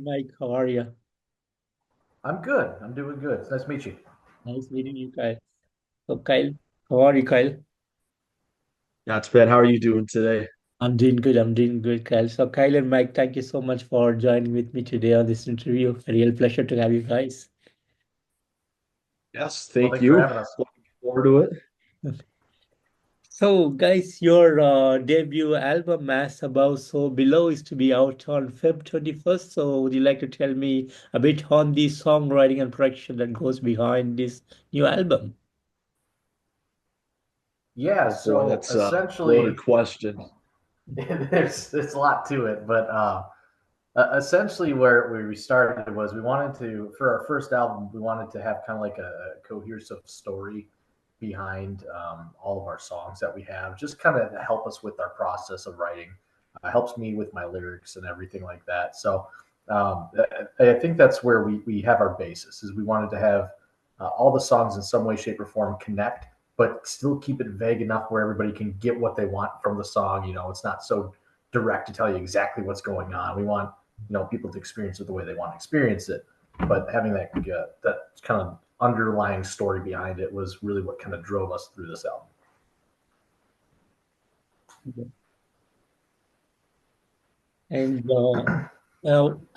Mike. How are you? I'm good. I'm doing good. It's nice to meet you. Nice meeting you, Kyle. So, Kyle, how are you, Kyle? Not too bad. How are you doing today? I'm doing good. I'm doing good, Kyle. So, Kyle and Mike, thank you so much for joining with me today on this interview. A real pleasure to have you guys. Yes, Well, thank thanks for you. having us. Looking forward to it. So, guys, your debut album, Mass Above, So Below, is to be out on Feb 21st. So, would you like to tell me a bit on the songwriting and production that goes behind this new album? Yeah, Oh boy, so that's a loaded essentially, question. there's a lot to it, but essentially where we started was we wanted to for our first album we wanted to have kind of like a cohesive story behind all of our songs that we have, just kind of help us with our process of writing. Helps me with my lyrics and everything like that. So I think that's where we have our basis is we wanted to have all the songs in some way, shape, or form connect, but still keep it vague enough where everybody can get what they want from the song. You know, it's not so direct to tell you exactly what's going on. We want people to experience it the way they want to experience it, but having that kind of underlying story behind it was really what kind of drove us through this album. And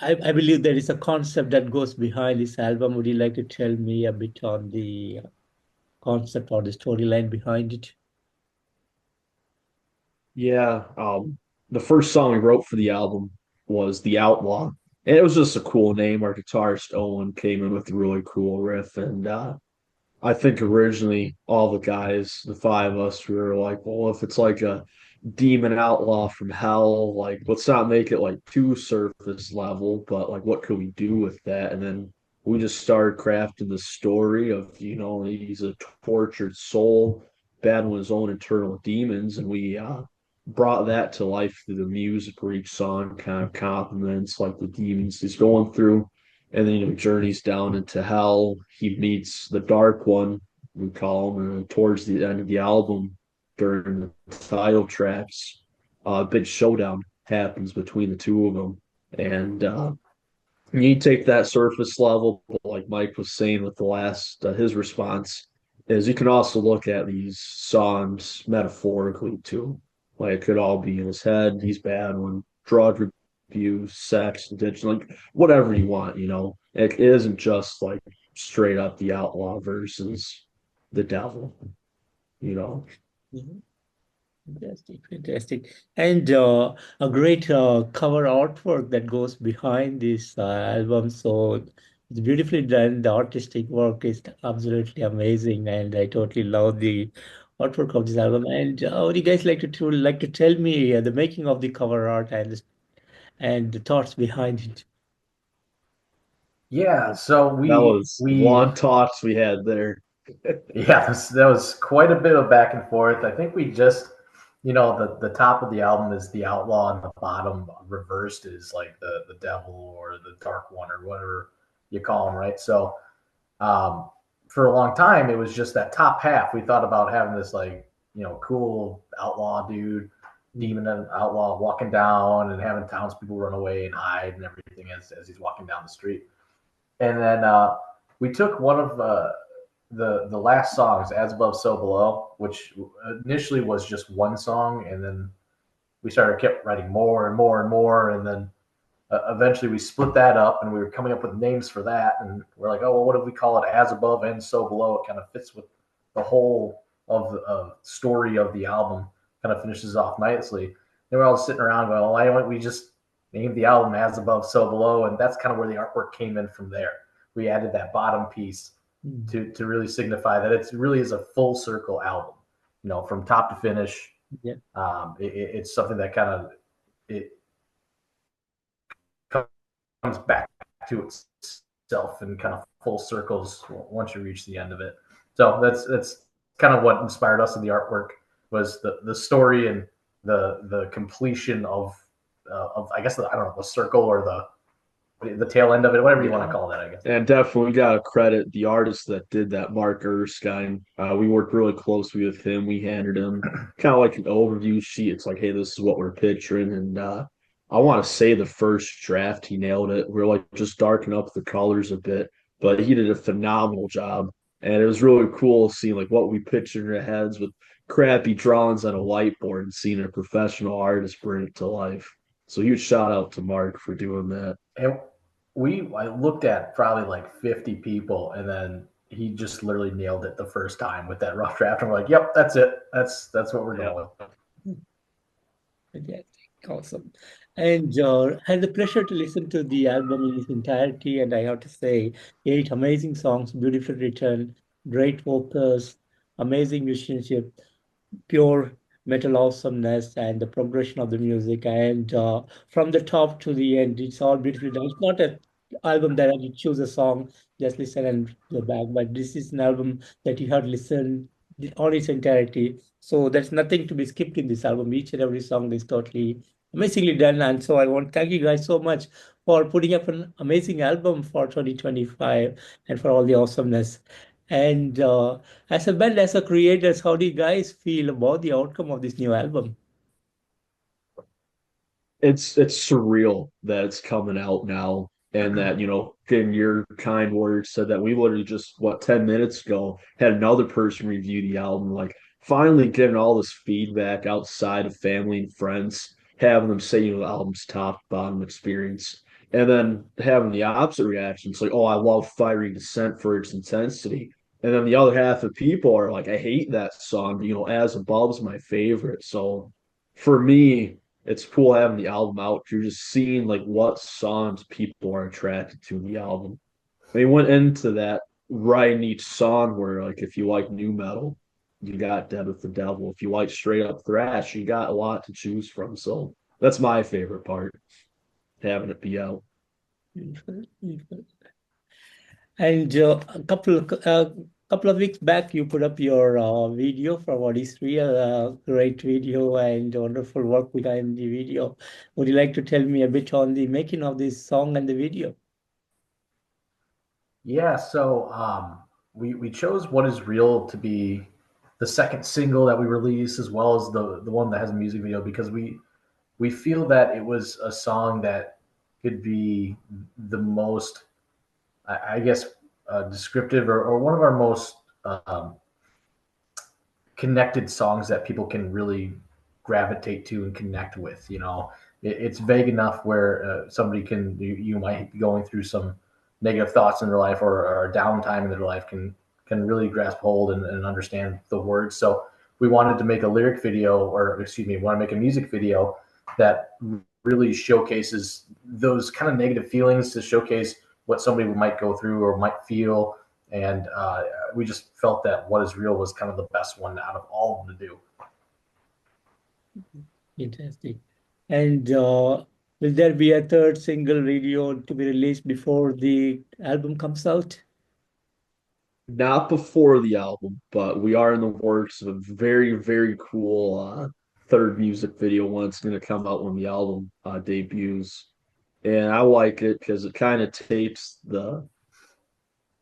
I believe there is a concept that goes behind this album. Would you like to tell me a bit on the concept or the storyline behind it? Yeah, the first song we wrote for the album was The Outlaw. And it was just a cool name. Our guitarist Owen came in with a really cool riff. And I think originally all the guys, the five of us, we were like, well, if it's like a demon outlaw from hell, like let's not make it like too surface level, but like what could we do with that? And then we just started crafting the story of, he's a tortured soul battling his own internal demons, and we brought that to life through the music where each song kind of complements like the demons he's going through. And then, journeys down into hell. He meets the Dark One, we call him, and towards the end of the album, during the title tracks, a big showdown happens between the two of them. And you take that surface level, but like Mike was saying with the last, his response is you can also look at these songs metaphorically too. Like it could all be in his head. He's battling drug abuse, sex, addiction, like whatever you want, It isn't just like straight up the outlaw versus the devil, you know. Mhm. Fantastic, fantastic. And a great cover artwork that goes behind this album. So it's beautifully done. The artistic work is absolutely amazing, and I totally love the artwork of this album. And would you guys like to tell me the making of the cover art and the thoughts behind it? Yeah, so That we was we long talks we had there. yeah, that was quite a bit of back and forth. I think we just, the top of the album is the outlaw, and the bottom reversed is like the devil or the dark one or whatever you call him, right? So, um, for a long time, it was just that top half. We thought about having this like, cool outlaw dude, demon and outlaw walking down and having townspeople run away and hide and everything as he's walking down the street. And then we took one of the last songs, "As Above, So Below," which initially was just one song, and then we started kept writing more and more and more, and then eventually we split that up, and we were coming up with names for that, and we're like, oh, well, what if we call it "As Above and So Below"? It kind of fits with the whole of the story of the album, kind of finishes off nicely. And we're all sitting around going, well, why don't we just name the album "As Above, So Below"? And that's kind of where the artwork came in from there. We added that bottom piece Mm. to really signify that it really is a full circle album, from top to finish. Yeah. It's something that kind of it comes back to itself and kind of full circles once you reach the end of it. So that's kind of what inspired us in the artwork was the story and the completion of I guess I don't know, the circle or the tail end of it, whatever you want to Yeah. call that, I guess. And definitely got to credit the artist that did that, Mark Erskine. We worked really closely with him. We handed him kind of like an overview sheet. It's like, hey, this is what we're picturing. And I want to say the first draft he nailed it. We are like just darken up the colors a bit, but he did a phenomenal job. And it was really cool seeing like what we pictured in our heads with crappy drawings on a whiteboard and seeing a professional artist bring it to life. So huge shout out to Mark for doing that. And I looked at probably like 50 people, and then he just literally nailed it the first time with that rough draft. And we're like, yep, that's it. That's what we're Yeah. going with. Fantastic. Awesome. And I had the pleasure to listen to the album in its entirety, and I have to say, eight amazing songs, beautifully written, great vocals, amazing musicianship, pure metal awesomeness, and the progression of the music. And from the top to the end, it's all beautifully done. It's not an album that you choose a song, just listen and go back, but this is an album that you have to listen on its entirety. So there's nothing to be skipped in this album. Each and every song is totally amazingly done. And so I want to thank you guys so much for putting up an amazing album for 2025 and for all the awesomeness. And as a band, as a creators, how do you guys feel about the outcome of this new album? It's surreal that it's coming out now and that in your kind words said that we literally just 10 minutes ago had another person review the album, like finally getting all this feedback outside of family and friends, having them say the album's top to bottom experience, and then having the opposite reaction. It's like, oh, I love Fiery Descent for its intensity, and then the other half of people are like, I hate that song, but As Above's my favorite. So for me, it's cool having the album out. You're just seeing like what songs people are attracted to in the album. They went into that writing each song where like if you like new metal, you got Dead with the Devil. If you like straight up thrash, you got a lot to choose from. So that's my favorite part, having it be out. Beautiful, beautiful. And couple of weeks back, you put up your video for What Is Real, great video and wonderful work behind the video. Would you like to tell me a bit on the making of this song and the video? Yeah, so we chose "What Is Real" to be the second single that we released, as well as the one that has a music video, because we feel that it was a song that could be the most, I guess, descriptive, or one of our most um, connected songs that people can really gravitate to and connect with. It's vague enough where somebody you might be going through some negative thoughts in their life, or a downtime in their life, can really grasp hold and understand the words. So we wanted to make a lyric video, or excuse me, want to make a music video that really showcases those kind of negative feelings, to showcase what somebody might go through or might feel. And we just felt that "What Is Real" was kind of the best one out of all of them to do. Fantastic. And will there be a third single video to be released before the album comes out? Not before the album, but we are in the works of a very, very cool third music video one. It's going to come out when the album debuts. And I like it because it kind of takes the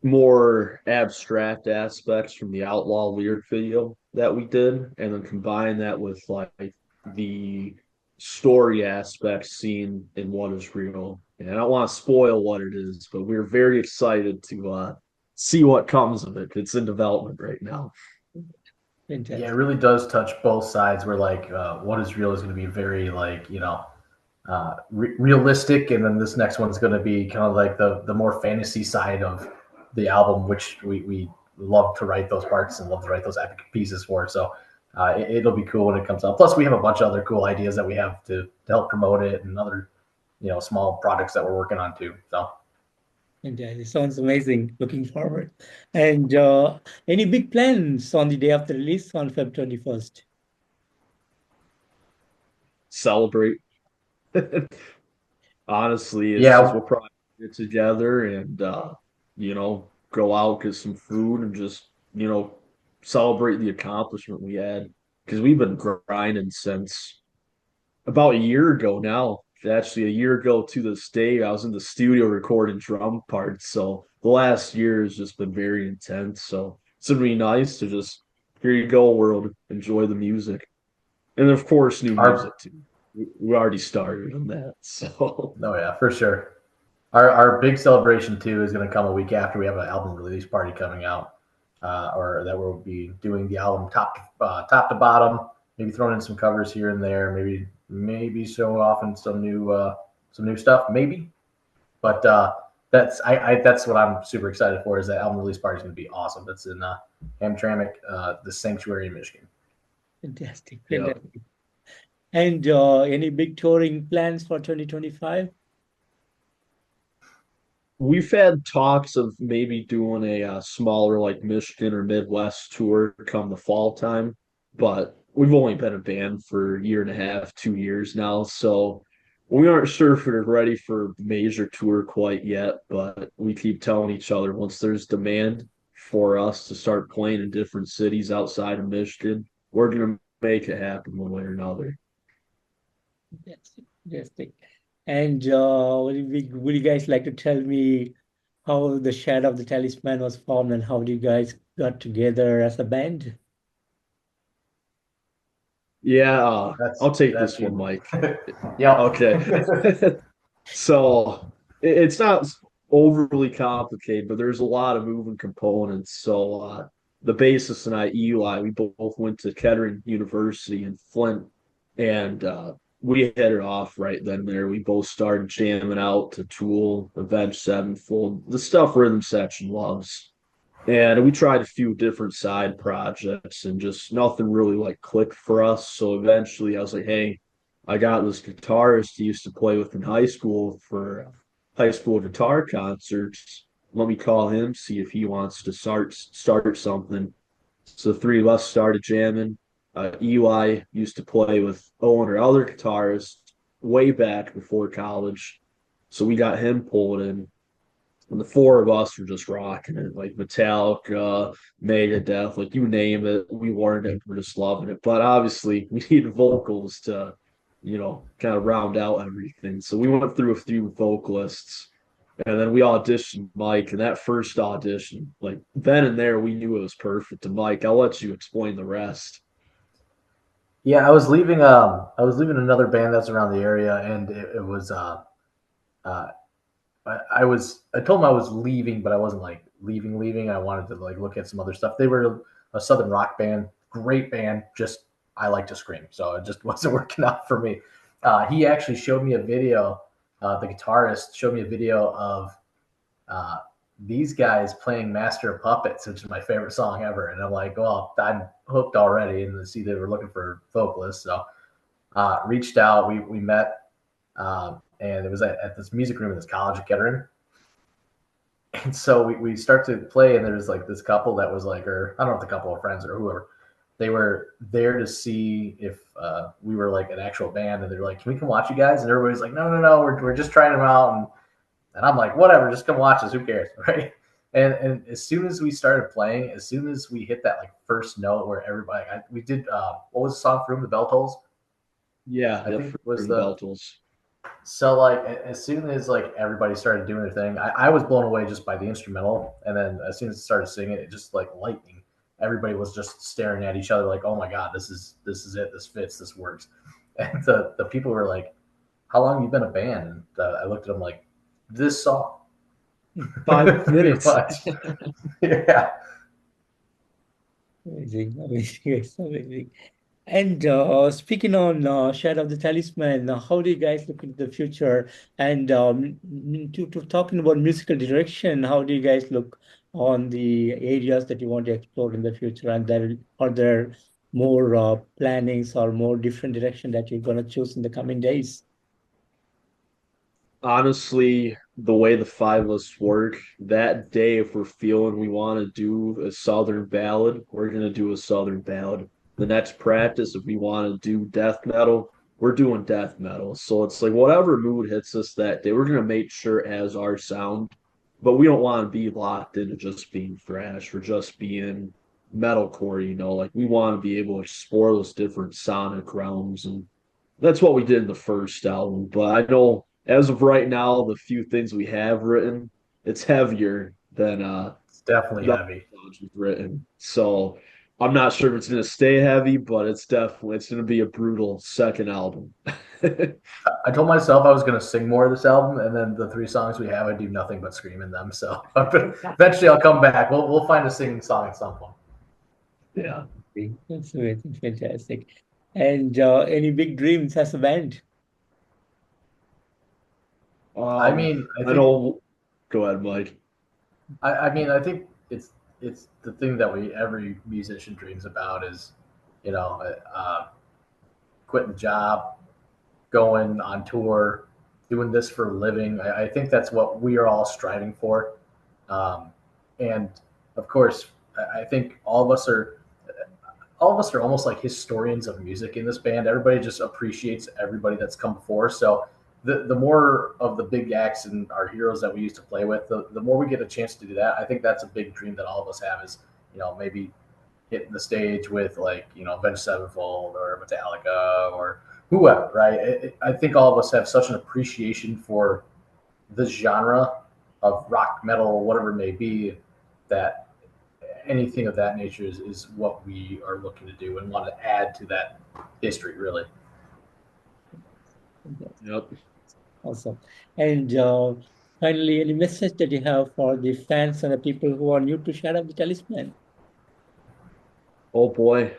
more abstract aspects from the Outlaw lyric video that we did, and then combine that with like the story aspects seen in What Is Real. And I don't want to spoil what it is, but we're very excited to see what comes of it. It's in development right now. Yeah, it Fantastic. really does touch both sides. Where like "What Is Real" is going to be very, like, realistic, and then this next one's going to be kind of like the more fantasy side of the album, which we love to write those parts and love to write those epic pieces for. So it'll be cool when it comes out. Plus, we have a bunch of other cool ideas that we have to help promote it, and other small projects that we're working on too. So Fantastic. Sounds amazing. Looking forward. And any big plans on the day of the release on Feb 21st? Celebrate. Honestly, it's just yeah, we'll probably get together and go out, get some food, and just celebrate the accomplishment we had because we've been grinding since about a year ago now. Actually, a year ago to this day, I was in the studio recording drum parts. So the last year has just been very intense. So it's gonna be nice to just here you go, world, enjoy the music, and of course, new music our too. we already started on that. So Oh yeah, for sure. Our big celebration too is going to come a week after we have an album release party coming out, or that we'll be doing the album top to bottom, maybe throwing in some covers here and there, maybe showing off in some new stuff, maybe. But that's what I'm super excited for is that album release party is going to be awesome. That's in Hamtramck, the Sanctuary in Michigan. Fantastic, yeah. fantastic. And any big touring plans for 2025? We've had talks of maybe doing a smaller like Michigan or Midwest tour come the fall time, but we've only been a band for a year and a half, 2 years now, so we aren't sure if we're ready for a major tour quite yet. But we keep telling each other once there's demand for us to start playing in different cities outside of Michigan, we're gonna make it happen one way or another. Fantastic, fantastic. And would you guys like to tell me how the Shadow of the Talisman was formed and how you guys got together as a band? Yeah, I'll take That's this one, you. Mike. Yep. Okay. So it's not overly complicated, but there's a lot of moving components. So the bassist and I, Eli, we both went to Kettering University in Flint, and we hit it off right then and there. We both started jamming out to Tool, Avenged Sevenfold, the stuff Rhythm Section loves. And we tried a few different side projects and just nothing really like clicked for us. So eventually I was like, hey, I got this guitarist he used to play with in high school for high school guitar concerts. Let me call him, see if he wants to start something. So the three of us started jamming. Eli used to play with Owen or other guitarists way back before college. So we got him pulled in. And the four of us were just rocking it, like Metallica, Megadeth, like you name it. We learned it. We're just loving it. But obviously, we need vocals to, kind of round out everything. So we went through a few vocalists, and then we auditioned Mike. And that first audition, like then and there, we knew it was perfect. And Mike, I'll let you explain the rest. Yeah, I was leaving another band that's around the area, and it was uh, I told them I was leaving, but I wasn't like leaving. I wanted to like look at some other stuff. They were a southern rock band, great band. Just I like to scream, so it just wasn't working out for me. He actually showed me a video. The guitarist showed me a video of uh, these guys playing Master of Puppets, which is my favorite song ever. And I'm like, well, I'm hooked already. And see, they were looking for vocalists, so reached out. We met, and it was at this music room in this college at Kettering. And so we start to play, and there's like this couple that was like, or I don't know if the couple of friends or whoever, they were there to see if we were like an actual band, and they're like, "Can we come watch you guys?" And everybody's like, "No, we're just trying them out." And I'm like, "Whatever, just come watch us. Who cares?" Right? And as soon as we started playing, as soon as we hit that like first note where everybody, we did what was the song from the Bell Tolls? Yeah, I yeah, think was for the the Beltles. so like as soon as like everybody started doing their thing, I was blown away just by the instrumental, and then as soon as it started singing, it just like lightning. Everybody was just staring at each other like, "Oh my god, this is it. This fits. This works." And the people were like, "How long have you been a band?" And I looked at them like, "This song." 5 Pretty minutes. much. Yeah. Amazing, amazing, amazing. And speaking on Shadow of the Talisman, how do you guys look into the future? And to talking about musical direction, how do you guys look on the areas that you want to explore in the future? And are there more plannings or more different direction that you're going to choose in the coming days? Honestly, the way the five of us work, that day, if we're feeling we want to do a Southern ballad, we're going to do a Southern ballad. The next practice, if we want to do death metal, we're doing death metal. So it's like whatever mood hits us that day, we're going to make sure it has our sound, but we don't want to be locked into just being thrash or just being metalcore, like we want to be able to explore those different sonic realms, and that's what we did in the first album. But I know as of right now, the few things we have written, it's heavier than It's definitely the heavy. songs we've written. So I'm not sure if it's gonna stay heavy, but it's gonna be a brutal second album. I told myself I was going to sing more of this album, and then the three songs we have, I do nothing but scream in them. So eventually, I'll come back. We'll find a singing song at some point. Yeah. That's amazing, fantastic. And any big dreams as a band? I mean, I I think know. Go ahead, Mike. I think it's the thing that we every musician dreams about is, you know, quitting the job, going on tour, doing this for a living. I think that's what we are all striving for. Um, and of course, I think all of us are almost like historians of music in this band. Everybody just appreciates everybody that's come before. So the more of the big acts and our heroes that we used to play with, the more we get a chance to do that. I think that's a big dream that all of us have is, maybe hitting the stage with like, Avenged Sevenfold or Metallica or whoever, right? I think all of us have such an appreciation for the genre of rock, metal, whatever it may be, that anything of that nature is what we are looking to do and want to add to that history, really. Yep. Awesome. And finally, any message that you have for the fans and the people who are new to Shadow of the Talisman? Oh boy.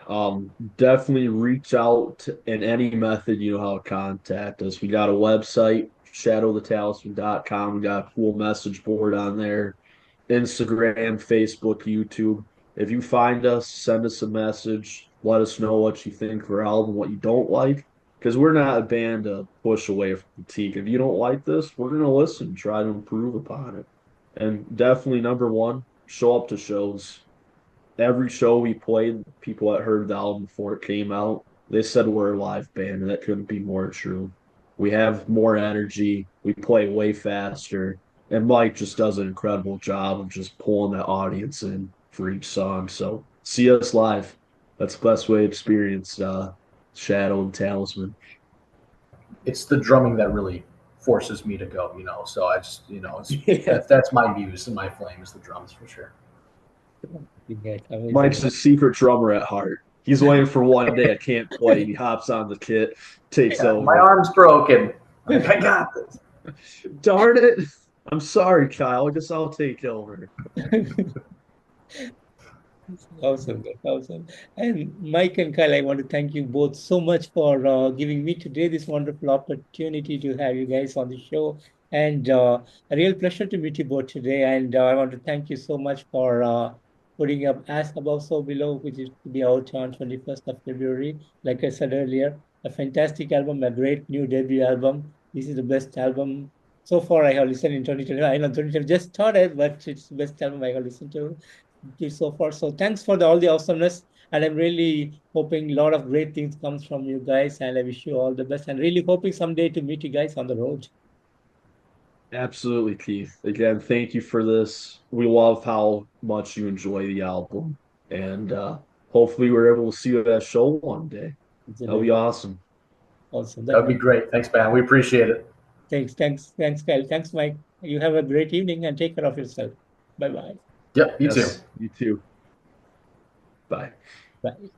Definitely reach out in any method you know how to contact us. We got a website, shadowthetalisman.com. We got a cool message board on there. Instagram, Facebook, YouTube. If you find us, send us a message. Let us know what you think of our album, what you don't like. Because we're not a band to push away from critique. If you don't like this, we're going to listen, try to improve upon it. And definitely, number one, show up to shows. Every show we played, people that heard the album before it came out, they said we're a live band, and that couldn't be more true. We have more energy, we play way faster, and Mike just does an incredible job of just pulling that audience in for each song. So see us live. That's the best way to experience Shadow and Talisman. It's the drumming that really forces me to go, So I just, Yeah, that's my muse and my flame is the drums for sure. yes, Mike's amazing. a secret drummer at heart. He's waiting for one day I can't play. He hops on the kit, takes Yeah, my over. arm's broken. Like, I got this. Darn it. I'm sorry, Kyle. I guess I'll take over. Awesome, that's awesome. And Mike and Kyle, I want to thank you both so much for giving me today this wonderful opportunity to have you guys on the show. And a real pleasure to meet you both today. And I want to thank you so much for putting up As Above, So Below, which is to be out on 21st of February. Like I said earlier, a fantastic album, a great new debut album. This is the best album so far I have listened in 2020. I know 2020 just started, but it's the best album I have listened to so far. So thanks for all the awesomeness. And I'm really hoping a lot of great things comes from you guys. And I wish you all the best. And really hoping someday to meet you guys on the road. Absolutely, Keith. Again, thank you for this. We love how much you enjoy the album. And hopefully we're able to see you at that show one day. That'll be Absolutely. awesome. Awesome. That That would be would great. Thanks, man. We appreciate it. thanks, Kyle. Thanks, Mike. You have a great evening and take care of yourself. Bye bye. Yep, you too. Yes, you too. Bye. Bye.